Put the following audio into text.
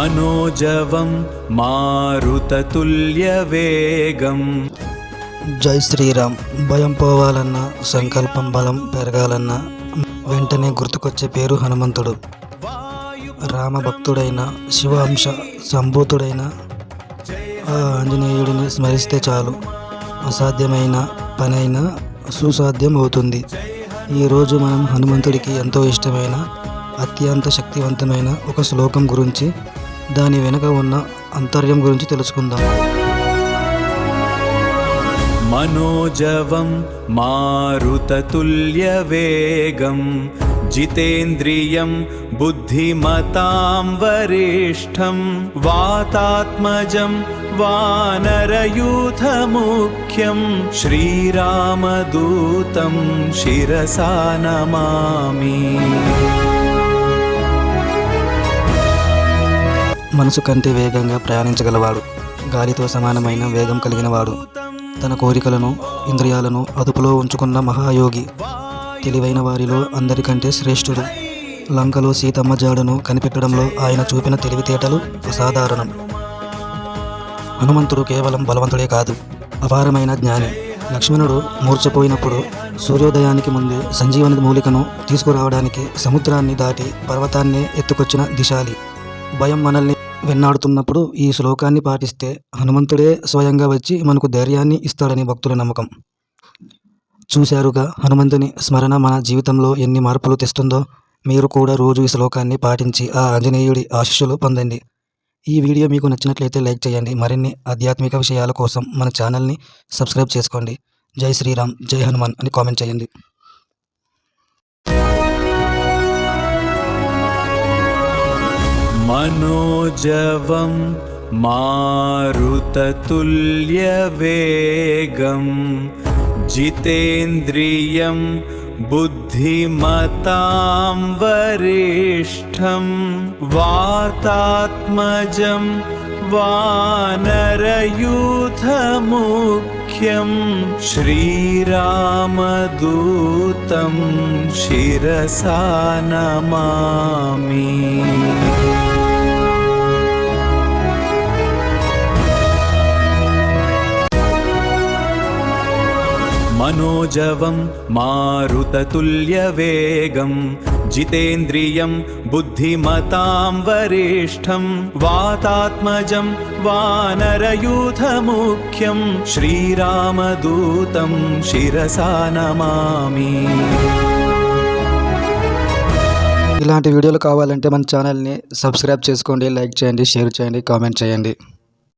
మనోజవం మారుతతుల్యవేగం. జై శ్రీరామ్. భయం పోవాలన్నా, సంకల్పం బలం పెరగాలన్నా వెంటనే గుర్తుకొచ్చే పేరు హనుమంతుడు. రామభక్తుడైన, శివాంశ సంభూతుడైన ఆ ఆంజనేయుడిని స్మరిస్తే చాలు అసాధ్యమైన పనైనా సుసాధ్యం అవుతుంది. ఈరోజు మనం హనుమంతుడికి ఎంతో ఇష్టమైన, అత్యంత శక్తివంతమైన ఒక శ్లోకం గురించి, దాని వెనుక ఉన్న అంతర్యం గురించి తెలుసుకుందాం. మనోజవం మారుతతుల్యవేగం జితేంద్రియం బుద్ధిమతాం వరిష్టం వాతాత్మజం వానరయూథముఖ్యం శ్రీరామదూతం శిరసా నమామి. మనసు కంటే వేగంగా ప్రయాణించగలవాడు, గాలితో సమానమైన వేగం కలిగినవాడు, తన కోరికలను, ఇంద్రియాలను అదుపులో ఉంచుకున్న మహాయోగి, తెలివైన వారిలో అందరికంటే శ్రేష్ఠుడు. లంకలో సీతమ్మ జాడను కనిపెట్టడంలో ఆయన చూపిన తెలివితేటలు అసాధారణం. హనుమంతుడు కేవలం బలవంతుడే కాదు, అపారమైన జ్ఞాని. లక్ష్మణుడు మూర్ఛపోయినప్పుడు సూర్యోదయానికి ముందే సంజీవని మూలికను తీసుకురావడానికి సముద్రాన్ని దాటి పర్వతాన్నే ఎత్తుకొచ్చిన దిశాలి. భయం మనల్ని వెన్నాడుతున్నప్పుడు ఈ శ్లోకాన్ని పాటిస్తే హనుమంతుడే స్వయంగా వచ్చి మనకు ధైర్యాన్ని ఇస్తాడని భక్తుల నమ్మకం. చూశారుగా హనుమంతుని స్మరణ మన జీవితంలో ఎన్ని మార్పులు తెస్తుందో. మీరు కూడా రోజు ఈ శ్లోకాన్ని పాటించి ఆ ఆంజనేయుడి ఆశీస్సులు పొందండి. ఈ వీడియో మీకు నచ్చినట్లయితే లైక్ చేయండి. మరిన్ని ఆధ్యాత్మిక విషయాల కోసం మన ఛానల్ని సబ్స్క్రైబ్ చేసుకోండి. జై శ్రీరామ్, జై హనుమాన్ అని కామెంట్ చేయండి. మనోజవం మారుతతుల్యవేగం జితేంద్రియం బుద్ధిమతాం వరిష్టం వాతాత్మజం వానరయూథముఖ్యం శ్రీరామదూతం శిరసా నమామి. మనోజవం మారుతతుల్యవేగం జితేంద్రియం బుద్ధిమతాం వరిష్టం వాతాత్మజం వానరయూథముఖ్యం శ్రీరామదూతం శిరసా నమామి. ఇలాంటి వీడియోలు కావాలంటే మన ఛానల్ని సబ్స్క్రైబ్ చేసుకోండి, లైక్ చేయండి, షేర్ చేయండి, కామెంట్ చేయండి.